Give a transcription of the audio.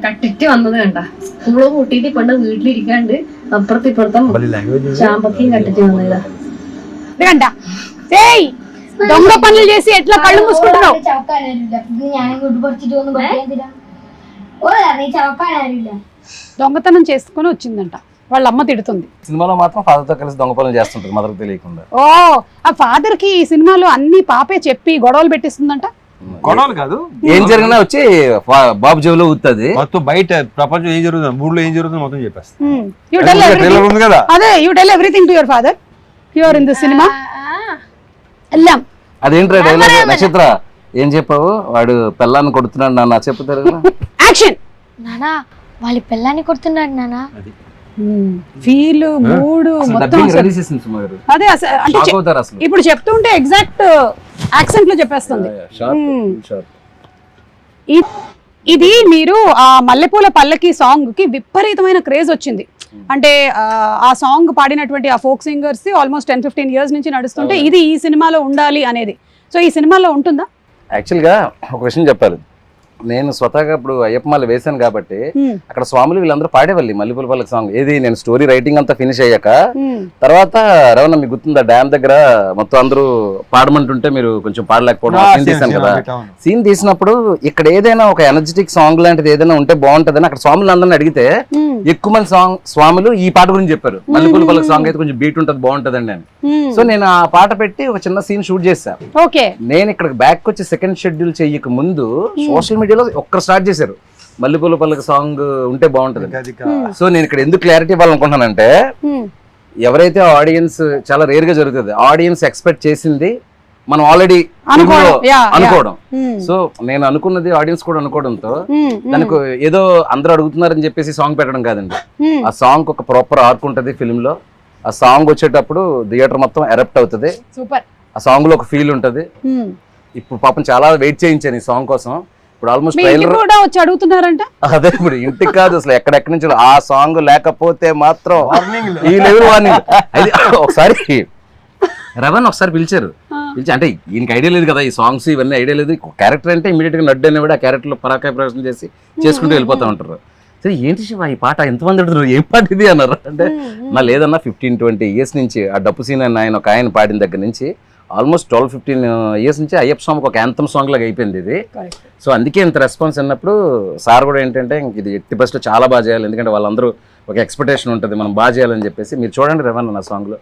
കട്ടിട്ട് വന്നത് കണ്ട സ്കൂള് കൂട്ടിട്ട് കൊണ്ട് വീട്ടിലിരിക്കാണ്ട് അപ്പുറത്ത് ഇപ്പുറത്തും ചാമ്പക്കയും കട്ടിട്ട് വന്നതാ కണ്ട ఏయ్ దొంగ పనులు చేసి ఎట్లా కళ్ళు మూసుకుంటున్నావు దొంగతనం చేసుకుని వచ్చిందంట వాళ్ళ అమ్మ తిడుతుంది సినిమాలో మాత్రం ఫాదర్ తో కలిసి దొంగ పనులు చేస్తుంటారు మదర్ తెలియకుండా ఓ ఆ ఫాదర్ కి ఈ సినిమాలో అన్ని పాపే చెప్పి గొడవలు పెట్టిస్తుందంట గొడవలు కాదు ఏం జరిగినా వచ్చి బాబు జేబులో ఊతుంది మొత్తం బయట ప్రపంచం ఏం జరుగుతుంది ఊళ్ళో ఏం జరుగుతుంది మొత్తం చెప్పేస్తాను యు టెల్ ట్రైలర్ ఉంది కదా అదే you tell everything to your father here in the cinema ఎల్లాం అదేంట్రా డైలాగ్ నక్షత్ర ఏం చెప్పావు వాడు పిల్లాన్ని కొడుతున్నాడు నాన్న చెప్తారు యాక్షన్ నానా వాళ్ళ పిల్లాన్ని కొడుతున్నాడు నానా ఫీల్ మూడ్ మొత్తం అదే అంటే ఇప్పుడు చెప్తుంటే ఎగ్జాక్ట్ యాక్సెంట్ లో చెప్పేస్తుంది ఇది మీరు ఆ మల్లెపూల పల్లకి సాంగ్ కి విపరీతమైన క్రేజ్ వచ్చింది అంటే ఆ సాంగ్ పాడినటువంటి ఆ ఫోక్ సింగర్స్ ఆల్మోస్ట్ 10-15 ఇయర్స్ నుంచి నడుస్తుంటే ఇది ఈ సినిమాలో ఉండాలి అనేది సో ఈ సినిమాలో ఉంటుందా యాక్చువల్గా ఒక విషయం చెప్పాలి నేను స్వతహాగా ఇప్పుడు అయ్యప్పమాల వేశాను కాబట్టి అక్కడ స్వాములు వీళ్ళందరూ పాడేవాళ్ళు మల్లెపూల పల్లకి సాంగ్ ఏది నేను స్టోరీ రైటింగ్ అంతా ఫినిష్ అయ్యాక తర్వాత రవణ మీకు గుర్తుందా డ్యామ్ దగ్గర మొత్తం అందరూ పాడమంటుంటే మీరు కొంచెం పాడలేకపోవడం సీన్ తీసాను కదా సీన్ తీసినప్పుడు ఇక్కడ ఏదైనా ఒక ఎనర్జెటిక్ సాంగ్ లాంటిది ఏదైనా ఉంటే బాగుంటదని అక్కడ స్వాములు అందరిని అడిగితే ఎక్కువ మంది స్వాములు ఈ పాట గురించి చెప్పారు మల్లెపూల పల్లకి సాంగ్ అయితే కొంచెం బీట్ ఉంటది బాగుంటదండి అని సో నేను ఆ పాట పెట్టి ఒక చిన్న సీన్ షూట్ చేశాను నేను ఇక్కడ బ్యాక్ వచ్చి సెకండ్ షెడ్యూల్ చెయ్యక ముందు సోషల్ మీడియాలో ఒక్కరు స్టార్ట్ చేశారు మల్లెపూల పల్లకి సాంగ్ ఉంటే బాగుంటది సో నేను ఇక్కడ ఎందుకు క్లారిటీ ఇవ్వాలనుకుంటున్నానంటే ఎవరైతే ఆడియన్స్ చాలా రేర్ గా జరుగుతుంది ఆడియన్స్ ఎక్స్పెక్ట్ చేసింది మనం ఆల్రెడీ అనుకోవడం సో నేను అనుకున్నది ఆడియన్స్ కూడా అనుకోవడంతో దానికి ఏదో అందరూ అడుగుతున్నారని చెప్పేసి సాంగ్ పెట్టడం కాదండి ఆ సాంగ్ ఒక ప్రాపర్ ఆర్క్ ఉంటది ఫిల్మ్ లో ఆ సాంగ్ వచ్చేటప్పుడు థియేటర్ మొత్తం ఎరప్ట్ అవుతుంది ఆ సాంగ్ లో ఒక ఫీల్ ఉంటది ఇప్పుడు పాపం చాలా వెయిట్ చేయించాను ఈ సాంగ్ కోసం ఇప్పుడు ఆల్మోస్ట్ ట్రైలర్ కూడా వచ్చి అడుగుతున్నారంట అదే ఇప్పుడు ఇంటికి కాదు అసలు ఎక్కడెక్కడి నుంచి ఆ సాంగ్ లేకపోతే మాత్రం ఈ లెవెల్ వార్నింగ్ అది ఒకసారి రవణ్ ఒకసారి పిలిచారు అంటే ఈయనకి ఐడియా లేదు కదా ఈ సాంగ్స్ ఇవన్నీ ఐడియా లేదు క్యారెక్టర్ అంటే ఇమీడియట్ గా నడ్డు అనేవాడు ఆ క్యారెక్టర్ లో పరాకాయ ప్రదర్శన చేసి చేసుకుంటూ వెళ్ళిపోతా ఉంటారు సరే ఏంటి శివ ఈ పాట ఎంతమంది అడుగుతున్నారు ఏం పాట ఇది అన్నారు అంటే నా లేదన్నా 15-20 ఇయర్స్ నుంచి ఆ డప్పు సీన్ అని ఆయన ఒక ఆయన పాడిన దగ్గర నుంచి ఆల్మోస్ట్ 12-15 ఇయర్స్ నుంచి అయ్యప్ప సాంగ్ ఒక యాంథమ్ సాంగ్ లాగా అయిపోయింది ఇది సో అందుకే ఇంత రెస్పాన్స్ అన్నప్పుడు సార్ కూడా ఏంటంటే ఇది ఎట్టి బస్ట్ చాలా బాగా చేయాలి ఎందుకంటే వాళ్ళందరూ ఒక ఎక్స్పెక్టేషన్ ఉంటుంది మనం బాగా చేయాలని చెప్పేసి మీరు చూడండి రవణ నా సాంగ్ లో